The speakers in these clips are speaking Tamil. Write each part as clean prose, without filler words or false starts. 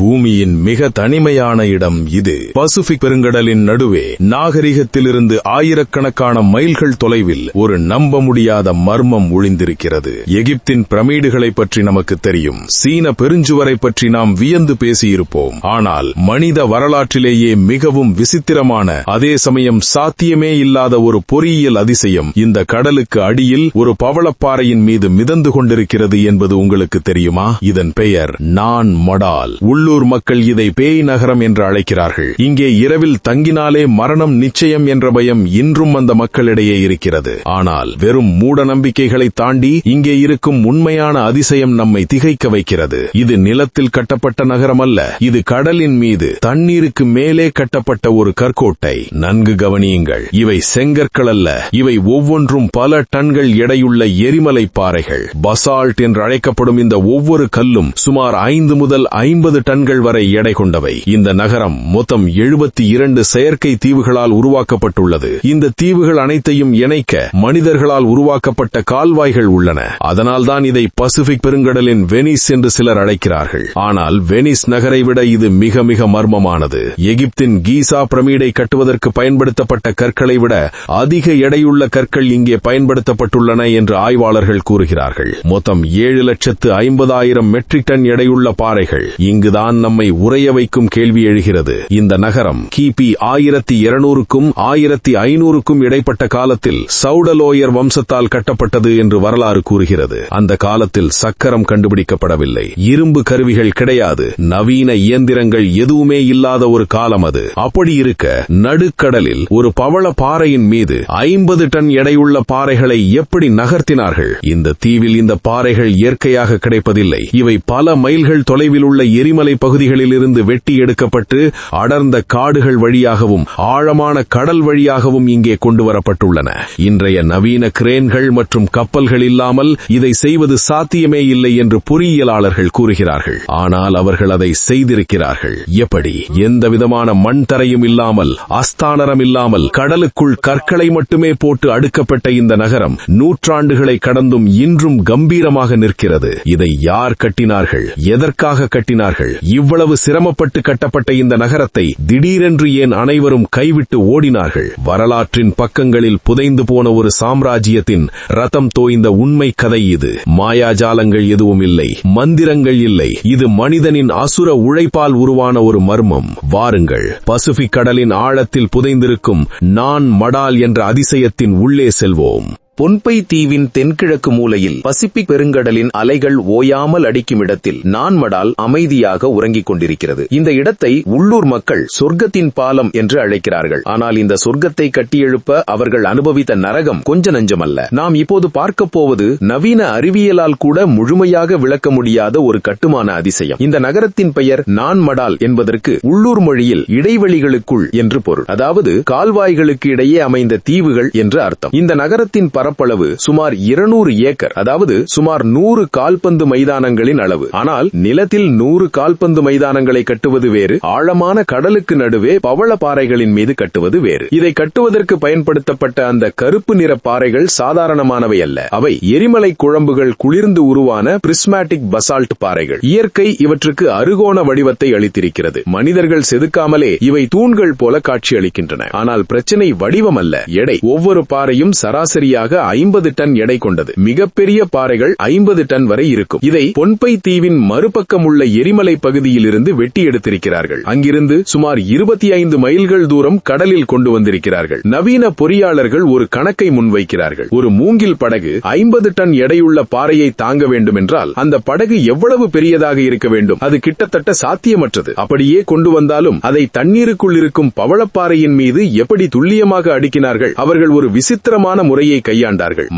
பூமியின் மிக தனிமையான இடம் இது. பசிபிக் பெருங்கடலின் நடுவே நாகரிகத்திலிருந்து ஆயிரக்கணக்கான மைல்கள் தொலைவில் ஒரு நம்ப முடியாத மர்மம் ஒளிந்திருக்கிறது. எகிப்தின் பிரமிடுகளை பற்றி நமக்கு தெரியும். சீன பெருஞ்சுவரை பற்றி நாம் வியந்து பேசியிருப்போம். ஆனால் மனித வரலாற்றிலேயே மிகவும் விசித்திரமான, அதே சமயம் சாத்தியமே இல்லாத ஒரு பொறியியல் அதிசயம் இந்த கடலுக்கு அடியில் ஒரு பவளப்பாறையின் மீது மிதந்து கொண்டிருக்கிறது என்பது உங்களுக்கு தெரியுமா? இதன் பெயர் நான் மடால். உள்ளூர் மக்கள் இதை பேய் நகரம் என்று அழைக்கிறார்கள். இங்கே இரவில் தங்கினாலே மரணம் நிச்சயம் என்ற பயம் இன்றும் அந்த மக்களிடையே இருக்கிறது. ஆனால் வெறும் மூட நம்பிக்கைகளை தாண்டி இங்கே இருக்கும் உண்மையான அதிசயம் நம்மை திகைக்க வைக்கிறது. இது நிலத்தில் கட்டப்பட்ட நகரம் அல்ல. இது கடலின் மீது தண்ணீருக்கு மேலே கட்டப்பட்ட ஒரு கற்கோட்டை. நன்கு கவனியுங்கள். இவை செங்கற்கள் அல்ல. இவை ஒவ்வொன்றும் பல டன்கள் எடையுள்ள எரிமலை பாறைகள். பசால்ட் என்று அழைக்கப்படும் இந்த ஒவ்வொரு கல்லும் சுமார் 5 முதல் 50 டன்கள் வரை எடை கொண்டவை. இந்த நகரம் மொத்தம் 72 செயற்கை தீவுகளால் உருவாக்கப்பட்டுள்ளது. இந்த தீவுகள் அனைத்தையும் இணைக்க மனிதர்களால் உருவாக்கப்பட்ட கால்வாய்கள் உள்ளன. அதனால்தான் இதை பசிபிக் பெருங்கடலின் வெனிஸ் என்று சிலர் அழைக்கிறார்கள். ஆனால் வெனிஸ் நகரை விட இது மிக மிக மர்மமானது. எகிப்தின் கீசா பிரமிடை கட்டுவதற்கு பயன்படுத்தப்பட்ட கற்களை விட அதிக எடையுள்ள கற்கள் இங்கே பயன்படுத்தப்பட்டுள்ளன என்று ஆய்வாளர்கள் கூறுகிறார்கள். மொத்தம் 7,50,000 மெட்ரிக் டன் எடையுள்ள பாறைகள். இங்குதான் நம்மை உறைய வைக்கும் கேள்வி எழுகிறது. இந்த நகரம் கிபி 1200க்கும் 1500க்கும் இடைப்பட்ட காலத்தில் சவுடலோயர் வம்சத்தால் கட்டப்பட்டது என்று வரலாறு கூறுகிறது. அந்த காலத்தில் சக்கரம் கண்டுபிடிக்கப்படவில்லை. இரும்பு கருவிகள் கிடையாது. நவீன இயந்திரங்கள் எதுவுமே இல்லாத ஒரு காலம் அது. அப்படி இருக்க நடுக்கடலில் ஒரு பவள பாறையின் மீது 50 டன் எடையுள்ள பாறைகளை எப்படி நகர்த்தினார்கள்? இந்த தீவில் இந்த பாறைகள் இயற்கையாக கிடைப்பதில்லை. இவை பல மைல்கள் தொலைவில் உள்ள எரிமலை பகுதிகளில் இருந்து வெட்டி எடுக்கப்பட்டு அடர்ந்த காடுகள் வழியாகவும் ஆழமான கடல் வழியாகவும் இங்கே கொண்டு வரப்பட்டுள்ளன. இன்றைய நவீன கிரேன்கள் மற்றும் கப்பல்கள் இல்லாமல் இதை செய்வது சாத்தியமே இல்லை என்று பொறியியலாளர்கள் கூறுகிறார்கள். ஆனால் அவர்கள் அதை செய்திருக்கிறார்கள். எப்படி? எந்தவிதமான மண் தரையும் இல்லாமல், அஸ்தானரம் இல்லாமல், கடலுக்குள் கற்களை மட்டுமே போட்டு அடுக்கப்பட்ட இந்த நகரம் நூற்றாண்டுகளை கடந்தும் இன்றும் கம்பீரமாக நிற்கிறது. இதை யார் கட்டினார்கள்? எதற்காக கட்டினார்கள்? இவ்வளவு சிரமப்பட்டு கட்டப்பட்ட இந்த நகரத்தை திடீரென்று ஏன் அனைவரும் கைவிட்டு ஓடினார்கள்? வரலாற்றின் பக்கங்களில் புதைந்து போன ஒரு சாம்ராஜ்யத்தின் ரத்தம் தோய்ந்த உண்மை கதை இது. மாயாஜாலங்கள் எதுவும் இல்லை, மந்திரங்கள் இல்லை. இது மனிதனின் அசுர உழைப்பால் உருவான ஒரு மர்மம். வாருங்கள், பசிபிக் கடலின் ஆழத்தில் புதைந்திருக்கும் நான் மடால் என்ற அதிசயத்தின் உள்ளே செல்வோம். பொன்பை தீவின் தென்கிழக்கு மூலையில் பசிபிக் பெருங்கடலின் அலைகள் ஓயாமல் அடிக்கும் இடத்தில் நான் மடால் அமைதியாக உறங்கிக் கொண்டிருக்கிறது. இந்த இடத்தை உள்ளூர் மக்கள் சொர்க்கத்தின் பாலம் என்று அழைக்கிறார்கள். ஆனால் இந்த சொர்க்கத்தை கட்டியெழுப்ப அவர்கள் அனுபவித்த நரகம் கொஞ்ச நஞ்சமல்ல. நாம் இப்போது பார்க்க போவது நவீன அறிவியலால் கூட முழுமையாக விளக்க முடியாத ஒரு கட்டுமான அதிசயம். இந்த நகரத்தின் பெயர் நான் மடால் என்பதற்கு உள்ளூர் மொழியில் இடைவெளிகளுக்குள் என்று பொருள். அதாவது கால்வாய்களுக்கு இடையே அமைந்த தீவுகள் என்று அர்த்தம். இந்த நகரத்தின் பரப்பளவு சுமார் 200 ஏக்கர், அதாவது சுமார் 100 கால்பந்து மைதானங்களின் அளவு. ஆனால் நிலத்தில் 100 கால்பந்து மைதானங்களை கட்டுவது வேறு, ஆழமான கடலுக்கு நடுவே பவள பாறைகளின் மீது கட்டுவது வேறு. இதை கட்டுவதற்கு பயன்படுத்தப்பட்ட அந்த கருப்பு நிற பாறைகள் சாதாரணமானவை அல்ல. அவை எரிமலை குழம்புகள் குளிர்ந்து உருவான பிரிஸ்மாட்டிக் பசால்ட் பாறைகள். இயற்கை இவற்றுக்கு அறுகோண வடிவத்தை அளித்திருக்கிறது. மனிதர்கள் செதுக்காமலே இவை தூண்கள் போல காட்சியளிக்கின்றன. ஆனால் பிரச்சனை வடிவம் அல்ல, எடை. ஒவ்வொரு பாறையும் சராசரியாக 50 டன் எடை கொண்டது. மிகப்பெரிய பாறைகள் 50 டன் வரை இருக்கும். இதை பொன்பை தீவின் மறுபக்கம் உள்ள எரிமலை பகுதியில் இருந்து வெட்டி எடுத்திருக்கிறார்கள். அங்கிருந்து சுமார் 25 மைல்கள் தூரம் கடலில் கொண்டு வந்திருக்கிறார்கள். நவீன பொறியாளர்கள் ஒரு கணக்கை முன்வைக்கிறார்கள். ஒரு மூங்கில் படகு 50 டன் எடையுள்ள பாறையை தாங்க வேண்டும் என்றால் அந்த படகு எவ்வளவு பெரியதாக இருக்க வேண்டும்? அது கிட்டத்தட்ட சாத்தியமற்றது. அப்படியே கொண்டு வந்தாலும் அதை தண்ணீருக்குள் இருக்கும் பவளப்பாறையின் மீது எப்படி துல்லியமாக அடுக்கினார்கள்? அவர்கள் ஒரு விசித்திரமான முறையை கையாண்டார்கள்.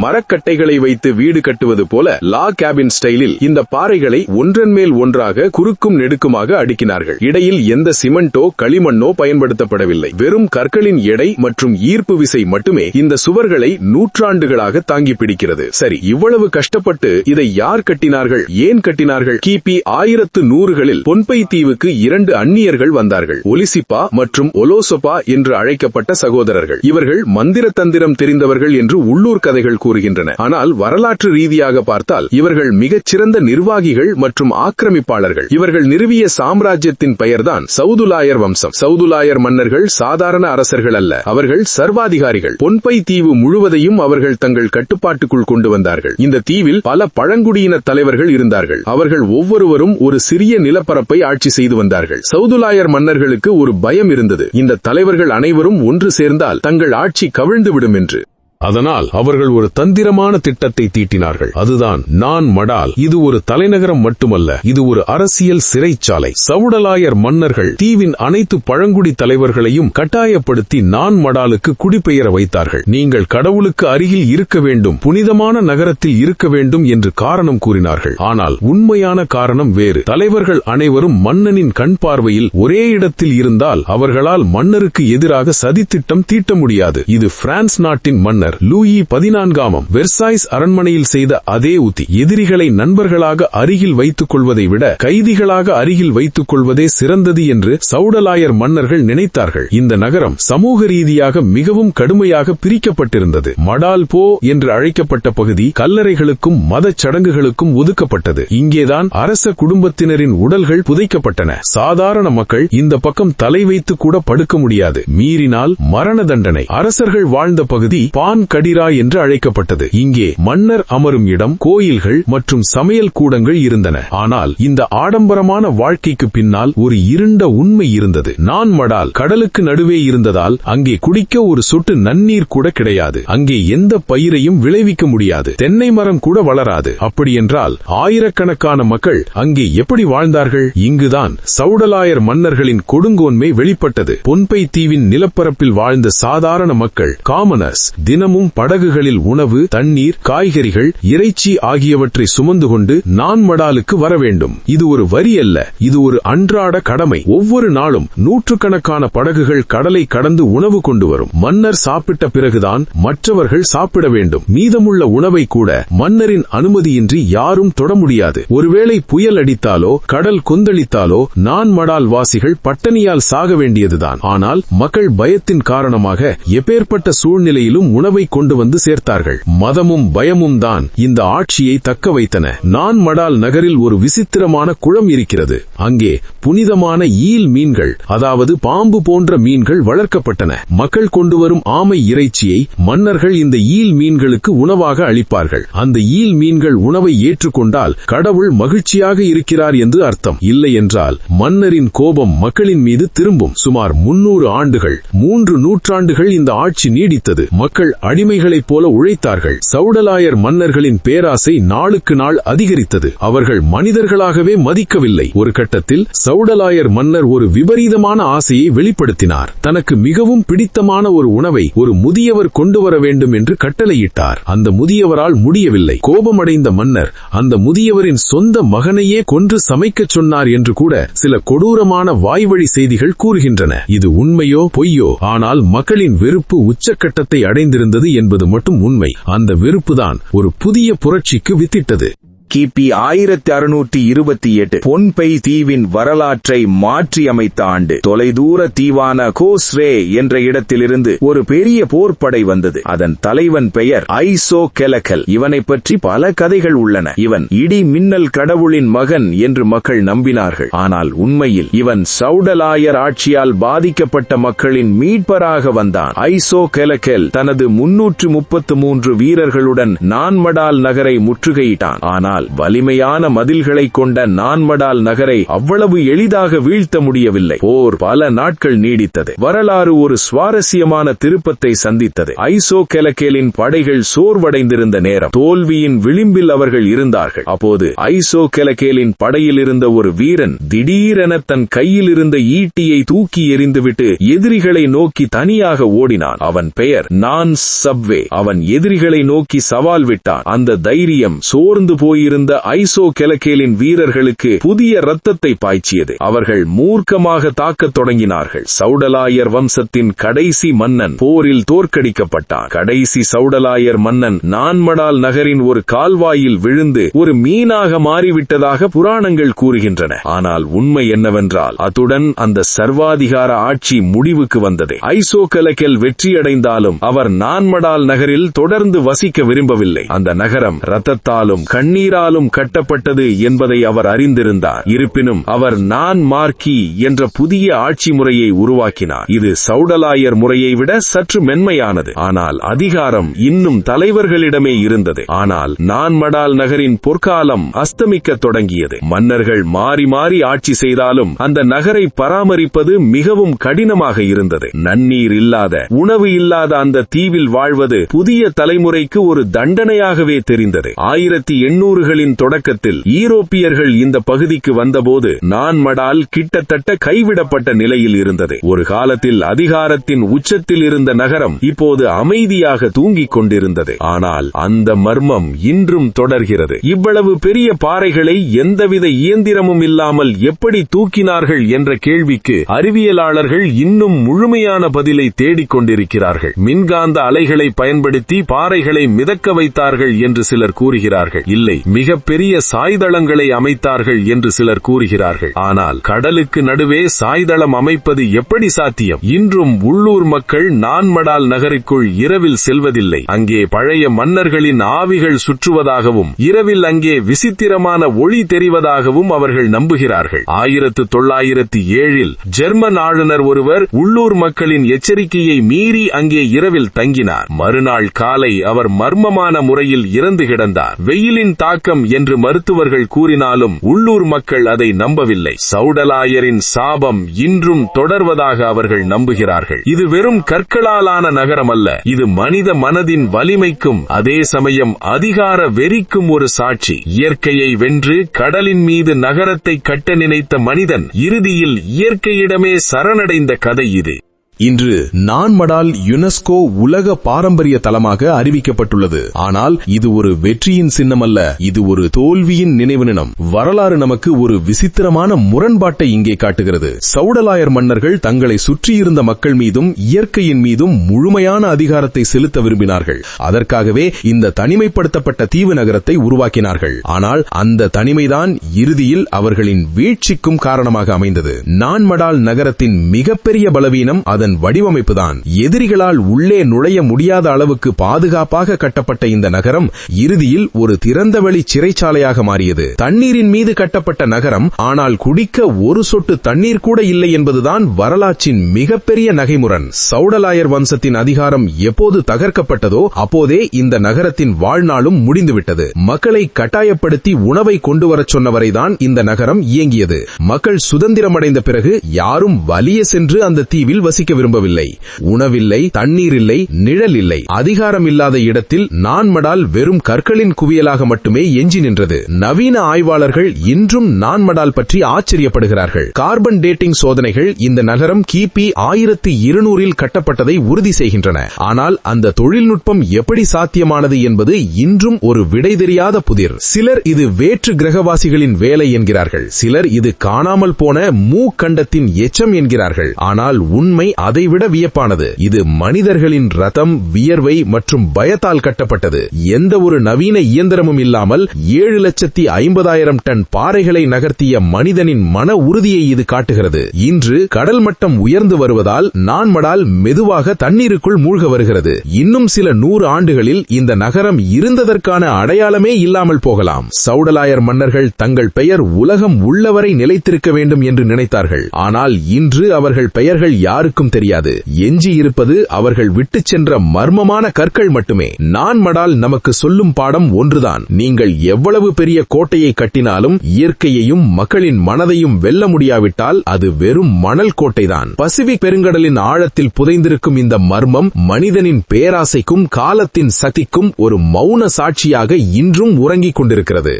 மரக்கட்டைகளை வைத்து வீடு கட்டுவது போல லா கேபின் ஸ்டைலில் இந்த பாறைகளை ஒன்றன் மேல் ஒன்றாக குறுக்கும் நெடுக்குமாக அடுக்கினார்கள். இடையில் எந்த சிமெண்டோ களிமண்ணோ பயன்படுத்தப்படவில்லை. வெறும் கற்களின் எடை மற்றும் ஈர்ப்பு விசை மட்டுமே இந்த சுவர்களை நூற்றாண்டுகளாக தாங்கி பிடிக்கிறது. சரி, இவ்வளவு கஷ்டப்பட்டு இதை யார் கட்டினார்கள்? ஏன் கட்டினார்கள்? கிபி 1100களில் பொன்பை தீவுக்கு 2 அந்நியர்கள் வந்தார்கள். ஒலிசிப்பா மற்றும் ஒலோசோபா என்று அழைக்கப்பட்ட சகோதரர்கள். இவர்கள் மந்திர தந்திரம் தெரிந்தவர்கள் என்று உள்ளூர் உள்ளூர் கதைகள் கூறுகின்றன. ஆனால் வரலாற்று ரீதியாக பார்த்தால் இவர்கள் மிகச்சிறந்த நிர்வாகிகள் மற்றும் ஆக்கிரமிப்பாளர்கள். இவர்கள் நிறுவிய சாம்ராஜ்யத்தின் பெயர்தான் சவுதுலாயர் வம்சம். சவுதுலாயர் மன்னர்கள் சாதாரண அரசர்கள் அல்ல, அவர்கள் சர்வாதிகாரிகள். பொன்பை தீவு முழுவதையும் அவர்கள் தங்கள் கட்டுப்பாட்டுக்குள் கொண்டு வந்தார்கள். இந்த தீவில் பல பழங்குடியின தலைவர்கள் இருந்தார்கள். அவர்கள் ஒவ்வொருவரும் ஒரு சிறிய நிலப்பரப்பை ஆட்சி செய்து வந்தார்கள். சவுதுலாயர் மன்னர்களுக்கு ஒரு பயம் இருந்தது, இந்த தலைவர்கள் அனைவரும் ஒன்று சேர்ந்தால் தங்கள் ஆட்சி கவிழ்ந்துவிடும் என்று. அதனால் அவர்கள் ஒரு தந்திரமான திட்டத்தை தீட்டினார்கள். அதுதான் நான் மடால். இது ஒரு தலைநகரம் மட்டுமல்ல, இது ஒரு அரசியல் சிறைச்சாலை. சவுடலாயர் மன்னர்கள் தீவின் அனைத்து பழங்குடி தலைவர்களையும் கட்டாயப்படுத்தி நான் மடாலுக்கு குடிபெயர வைத்தார்கள். நீங்கள் கடவுளுக்கு அருகில் இருக்க வேண்டும், புனிதமான நகரத்தில் இருக்க வேண்டும் என்று காரணம் கூறினார்கள். ஆனால் உண்மையான காரணம் வேறு. தலைவர்கள் அனைவரும் மன்னனின் கண் பார்வையில் ஒரே இடத்தில் இருந்தால் அவர்களால் மன்னருக்கு எதிராக சதித்திட்டம் தீட்ட முடியாது. இது பிரான்ஸ் நாட்டின் மன்னர் லூயி 14 வெர்சாய்ஸ் அரண்மனையில் செய்த அதே உத்தி. எதிரிகளை நண்பர்களாக அருகில் வைத்துக் கொள்வதை விட கைதிகளாக அருகில் வைத்துக் கொள்வதே சிறந்தது என்று சவுடலாயர் மன்னர்கள் நினைத்தார்கள். இந்த நகரம் சமூக ரீதியாக மிகவும் கடுமையாக பிரிக்கப்பட்டிருந்தது. மடால் போ என்று அழைக்கப்பட்ட பகுதி கல்லறைகளுக்கும் மதச் சடங்குகளுக்கும் ஒதுக்கப்பட்டது. இங்கேதான் அரச குடும்பத்தினரின் உடல்கள் புதைக்கப்பட்டன. சாதாரண மக்கள் இந்த பக்கம் தலை வைத்து கூட படுக்க முடியாது. மீறினால் மரண தண்டனை. அரசர்கள் வாழ்ந்த பகுதி பான் கடிரா என்று அழைக்கப்பட்டது. இங்கே மன்னர் அமரும் இடம், கோயில்கள் மற்றும் சமையல் கூடங்கள் இருந்தன. ஆனால் இந்த ஆடம்பரமான வாழ்க்கைக்கு பின்னால் ஒரு இருண்ட உண்மை இருந்தது. நான் மடால் கடலுக்கு நடுவே இருந்ததால் அங்கே குடிக்க ஒரு சொட்டு நன்னீர் கூட கிடையாது. அங்கே எந்த பயிரையும் விளைவிக்க முடியாது. தென்னை மரம் கூட வளராது. அப்படியென்றால் ஆயிரக்கணக்கான மக்கள் அங்கே எப்படி வாழ்ந்தார்கள்? இங்குதான் சவுடலாயர் மன்னர்களின் கொடுங்கோன்மை வெளிப்பட்டது. பொன்பை தீவின் நிலப்பரப்பில் வாழ்ந்த சாதாரண மக்கள், காமனர்ஸ், தினமும் படகுகளில் உணவு, தண்ணீர், காய்கறிகள், இறைச்சி ஆகியவற்றை சுமந்து கொண்டு நான் மடாலுக்கு வர வேண்டும். இது ஒரு வரி அல்ல, இது ஒரு அன்றாட கடமை. ஒவ்வொரு நாளும் நூற்றுக்கணக்கான படகுகள் கடலை கடந்து உணவு கொண்டு வரும். மன்னர் சாப்பிட்ட பிறகுதான் மற்றவர்கள் சாப்பிட வேண்டும். மீதமுள்ள உணவை கூட மன்னரின் அனுமதியின்றி யாரும் தொட முடியாது. ஒருவேளை புயல் அடித்தாலோ கடல் கொந்தளித்தாலோ நான் மடால் வாசிகள் பட்டணியால் சாக வேண்டியதுதான். ஆனால் மக்கள் பயத்தின் காரணமாக எப்பேற்பட்ட சூழ்நிலையிலும் உணவை கொண்டு வந்து சேர்த்தார்கள். மதமும் பயமும் தான் இந்த ஆட்சியை தக்க வைத்தன. நான் மடால் நகரில் ஒரு விசித்திரமான குளம் இருக்கிறது. அங்கே புனிதமான ஈல் மீன்கள், அதாவது பாம்பு போன்ற மீன்கள் வளர்க்கப்பட்டன. மக்கள் கொண்டு வரும் ஆமை இறைச்சியை மன்னர்கள் இந்த ஈல் மீன்களுக்கு உணவாக அளிப்பார்கள். அந்த ஈல் மீன்கள் உணவை ஏற்றுக்கொண்டால் கடவுள் மகிழ்ச்சியாக இருக்கிறார் என்று அர்த்தம். இல்லை என்றால் மன்னரின் கோபம் மக்களின் மீது திரும்பும். சுமார் 300 ஆண்டுகள், 3 நூற்றாண்டுகள் இந்த ஆட்சி நீடித்தது. மக்கள் அடிமைகளைப் போல உழைத்தார்கள். சவுடலாயர் மன்னர்களின் பேராசை நாளுக்கு நாள் அதிகரித்தது. அவர்கள் மனிதர்களாகவே மதிக்கவில்லை. ஒரு கட்டத்தில் சவுடலாயர் மன்னர் ஒரு விபரீதமான ஆசையை வெளிப்படுத்தினார். தனக்கு மிகவும் பிடித்தமான ஒரு உணவை ஒரு முதியவர் கொண்டு வர வேண்டும் என்று கட்டளையிட்டார். அந்த முதியவரால் முடியவில்லை. கோபமடைந்த மன்னர் அந்த முதியவரின் சொந்த மகனையே கொன்று சமைக்கச் சொன்னார் என்று கூட சில கொடூரமான வாய்வழி செய்திகள் கூறுகின்றன. இது உண்மையோ பொய்யோ, ஆனால் மக்களின் வெறுப்பு உச்சக்கட்டத்தை அடைந்திருந்தது என்பது மட்டும் உண்மை. அந்த வெறுப்புதான் ஒரு புதிய புரட்சிக்கு வித்திட்டது. கிபி 1628 பொன்பை தீவின் வரலாற்றை மாற்றி அமைத்த ஆண்டு. தொலைதூர தீவான கோஸ்ரே என்ற இடத்திலிருந்து ஒரு பெரிய போர்ப்படை வந்தது. அதன் தலைவன் பெயர் ஐசோ கெலகல். இவனை பற்றி பல கதைகள் உள்ளன. இவன் இடி மின்னல் கடவுளின் மகன் என்று மக்கள் நம்பினார்கள். ஆனால் உண்மையில் இவன் சவுடலாயர் ஆட்சியால் பாதிக்கப்பட்ட மக்களின் மீட்பராக வந்தான். ஐசோ கெலகல் தனது 333 வீரர்களுடன் நான்மடால் நகரை முற்றுகையிட்டான். ஆனால் வலிமையான மதில்களை கொண்ட நான்மடால் நகரை அவ்வளவு எளிதாக வீழ்த்த முடியவில்லை. போர் பல நாட்கள் நீடித்தது. வரலாறு ஒரு சுவாரஸ்யமான திருப்பத்தை சந்தித்தது. ஐசோ கெலகேலின் படைகள் சோர்வடைந்திருந்த நேரம். தோல்வியின் விளிம்பில் அவர்கள் இருந்தார்கள். அப்போது ஐசோ கெலகேலின் படையில் இருந்த ஒரு வீரன் திடீரென தன் கையில் இருந்த ஈட்டியை தூக்கி எறிந்துவிட்டு எதிரிகளை நோக்கி தனியாக ஓடினான். அவன் பெயர் நான் சப்வே. அவன் எதிரிகளை நோக்கி சவால் விட்டான். அந்த தைரியம் சோர்ந்து போய் இருந்த ஐசோகெலகேலின் வீரர்களுக்கு புதிய இரத்தத்தை பாய்ச்சியது. அவர்கள் மூர்க்கமாக தாக்கத் தொடங்கினார்கள். சௌடலாயர் வம்சத்தின் கடைசி மன்னன் போரில் தோற்கடிக்கப்பட்டான். கடைசி சௌடலாயர் மன்னன் நான்மடால் நகரின் ஒரு கால்வாயில் விழுந்து ஒரு மீனாக மாறிவிட்டதாக புராணங்கள் கூறுகின்றன. ஆனால் உண்மை என்னவென்றால் அத்துடன் அந்த சர்வாதிகார ஆட்சி முடிவுக்கு வந்தது. ஐசோகெலகேல் வெற்றியடைந்தாலும் அவர் நான்மடால் நகரில் தொடர்ந்து வசிக்க விரும்பவில்லை. அந்த நகரம் இரத்தத்தாலும் கண்ணீராலும் கட்டப்பட்டது என்பதை அவர் அறிந்திருந்தார். இருப்பினும் அவர் நான் மார்க்கி என்ற புதிய ஆட்சி முறையை உருவாக்கினார். இது சௌடலாயர் முறையை விட சற்று மென்மையானது. ஆனால் அதிகாரம் இன்னும் தலைவர்களிடமே இருந்தது. ஆனால் நான்மடால் நகரின் பொற்காலம் அஸ்தமிக்க தொடங்கியது. மன்னர்கள் மாறி மாறி ஆட்சி செய்தாலும் அந்த நகரை பராமரிப்பது மிகவும் கடினமாக இருந்தது. நன்னீர் இல்லாத, உணவு இல்லாத அந்த தீவில் வாழ்வது புதிய தலைமுறைக்கு ஒரு தண்டனையாகவே தெரிந்தது. 1800களின் தொடக்கத்தில் ஈரோப்பியர்கள் இந்த பகுதிக்கு வந்தபோது நான்மடால் கிட்டத்தட்ட கைவிடப்பட்ட நிலையில் இருந்தது. ஒரு காலத்தில் அதிகாரத்தின் உச்சத்தில் இருந்த நகரம் இப்போது அமைதியாக தூங்கிக் கொண்டிருந்தது. ஆனால் அந்த மர்மம் இன்றும் தொடர்கிறது. இவ்வளவு பெரிய பாறைகளை எந்தவித இயந்திரமும் இல்லாமல் எப்படி தூக்கினார்கள் என்ற கேள்விக்கு அறிவியலாளர்கள் இன்னும் முழுமையான பதிலை தேடிக் கொண்டிருக்கிறார்கள். மின்காந்த அலைகளை பயன்படுத்தி பாறைகளை மிதக்க வைத்தார்கள் என்று சிலர் கூறுகிறார்கள். இல்லை, மிகப்பெரிய சாய்தளங்களை அமைத்தார்கள் என்று சிலர் கூறுகிறார்கள். ஆனால் கடலுக்கு நடுவே சாய்தளம் அமைப்பது எப்படி சாத்தியம்? இன்றும் உள்ளூர் மக்கள் நான்மடால் நகருக்குள் இரவில் செல்வதில்லை. அங்கே பழைய மன்னர்களின் ஆவிகள் சுற்றுவதாகவும் இரவில் அங்கே விசித்திரமான ஒளி தெரிவதாகவும் அவர்கள் நம்புகிறார்கள். 1907 ஜெர்மன் ஆளுநர் ஒருவர் உள்ளூர் மக்களின் எச்சரிக்கையை மீறி அங்கே இரவில் தங்கினார். மறுநாள் காலை அவர் மர்மமான முறையில் இறந்து கிடந்தார். வெயிலின் தாக்கம் என்று மருத்துவர்கள் கூறினாலும் உள்ளூர் மக்கள் அதை நம்பவில்லை. சௌடலாயரின் சாபம் இன்றும் தொடர்வதாக அவர்கள் நம்புகிறார்கள். இது வெறும் கற்களாலான நகரம் அல்ல, இது மனித மனதின் வலிமைக்கும் அதே சமயம் அதிகார வெறிக்கும் ஒரு சாட்சி. இயற்கையை வென்று கடலின் மீது நகரத்தை கட்ட நினைத்த மனிதன் இறுதியில் இயற்கையிடமே சரணடைந்த கதை இது. இன்று நான்மடால் யுனெஸ்கோ உலக பாரம்பரிய தலமாக அறிவிக்கப்பட்டுள்ளது. ஆனால் இது ஒரு வெற்றியின் சின்னமல்ல, இது ஒரு தோல்வியின் நினைவு நினம். வரலாறு நமக்கு ஒரு விசித்திரமான முரண்பாட்டை இங்கே காட்டுகிறது. சௌடலாயர் மன்னர்கள் தங்களை சுற்றியிருந்த மக்கள் மீதும் இயற்கையின் மீதும் முழுமையான அதிகாரத்தை செலுத்த விரும்பினார்கள். அதற்காகவே இந்த தனிமைப்படுத்தப்பட்ட தீவு நகரத்தை உருவாக்கினார்கள். ஆனால் அந்த தனிமைதான் இறுதியில் அவர்களின் வீழ்ச்சிக்கும் காரணமாக அமைந்தது. நான்மடால் நகரத்தின் மிகப்பெரிய பலவீனம் அதன் வடிவமைப்புதான். எதிரிகளால் உள்ளே நுழைய முடியாத அளவுக்கு பாதுகாப்பாக கட்டப்பட்ட இந்த நகரம் இறுதியில் ஒரு திறந்தவெளி சிறைச்சாலையாக மாறியது. தண்ணீரின் மீது கட்டப்பட்ட நகரம், ஆனால் குடிக்க ஒரு சொட்டு தண்ணீர் கூட இல்லை என்பதுதான் வரலாற்றின் மிகப்பெரிய நகைமுரண். சௌடலாயர் வம்சத்தின் அதிகாரம் எப்போது தகர்க்கப்பட்டதோ அப்போதே இந்த நகரத்தின் வாழ்நாளும் முடிந்துவிட்டது. மக்களை கட்டாயப்படுத்தி உணவை கொண்டு வரச் சொன்னவரைதான் இந்த நகரம் இயங்கியது. மக்கள் சுதந்திரமடைந்த பிறகு யாரும் வலிய சென்று அந்த தீவில் வசிக்க விரும்பவில்லை. உணவில்லை, தண்ணீர் இல்லை, நிழல் இல்லை. அதிகாரம் இல்லாத இடத்தில் நான்மடால் வெறும் கற்களின் குவியலாக மட்டுமே எஞ்சி நின்றது. நவீன ஆய்வாளர்கள் இன்றும் நான்மடால் பற்றி ஆச்சரியப்படுகிறார்கள். கார்பன் டேட்டிங் சோதனைகள் இந்த நகரம் கிபி 1200 கட்டப்பட்டதை உறுதி செய்கின்றன. ஆனால் அந்த தொழில்நுட்பம் எப்படி சாத்தியமானது என்பது இன்றும் ஒரு விடை தெரியாத புதிர். சிலர் இது வேற்று கிரகவாசிகளின் வேலை என்கிறார்கள். சிலர் இது காணாமல் போன மூக்கண்டத்தின் எச்சம் என்கிறார்கள். ஆனால் உண்மை அதைவிட வியப்பானது. இது மனிதர்களின் ரத்தம், வியர்வை மற்றும் பயத்தால் கட்டப்பட்டது. எந்த ஒரு நவீன இயந்திரமும் இல்லாமல் 7,50,000 டன் பாறைகளை நகர்த்திய மனிதனின் மன உறுதியை இது காட்டுகிறது. இன்று கடல் மட்டம் உயர்ந்து வருவதால் நான்மடால் மெதுவாக தண்ணீருக்குள் மூழ்க வருகிறது. இன்னும் சில 100 ஆண்டுகளில் இந்த நகரம் இருந்ததற்கான அடையாளமே இல்லாமல் போகலாம். சௌடலாயர் மன்னர்கள் தங்கள் பெயர் உலகம் உள்ளவரை நிலைத்திருக்க வேண்டும் என்று நினைத்தார்கள். ஆனால் இன்று அவர்கள் பெயர்கள் யாருக்கும் தெரியாது. எஞ்சி இருப்பது அவர்கள் விட்டுச் சென்ற மர்மமான கற்கள் மட்டுமே. நான்மடால் நமக்கு சொல்லும் பாடம் ஒன்றுதான். நீங்கள் எவ்வளவு பெரிய கோட்டையை கட்டினாலும் இயற்கையையும் மக்களின் மனதையும் வெல்ல முடியாவிட்டால் அது வெறும் மணல் கோட்டைதான். பசிபிக் பெருங்கடலின் ஆழத்தில் புதைந்திருக்கும் இந்த மர்மம் மனிதனின் பேராசைக்கும் காலத்தின் சக்திக்கும் ஒரு மௌன சாட்சியாக இன்றும் உறங்கிக் கொண்டிருக்கிறது.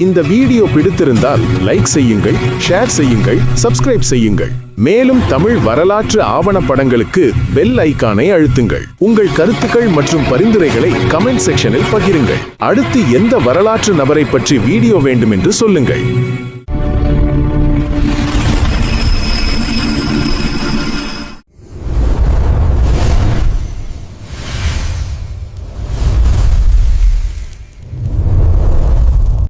இந்த வீடியோ பிடித்திருந்தால் லைக் செய்யுங்கள், ஷேர் செய்யுங்கள், சப்ஸ்கிரைப் செய்யுங்கள். மேலும் தமிழ் வரலாற்று ஆவணப்படங்களுக்கு பெல் ஐகானை அழுத்துங்கள். உங்கள் கருத்துக்கள் மற்றும் பரிந்துரைகளை கமெண்ட் செக்ஷனில் பகிருங்கள். அடுத்து எந்த வரலாற்று நபரை பற்றி வீடியோ வேண்டும் என்று சொல்லுங்கள்.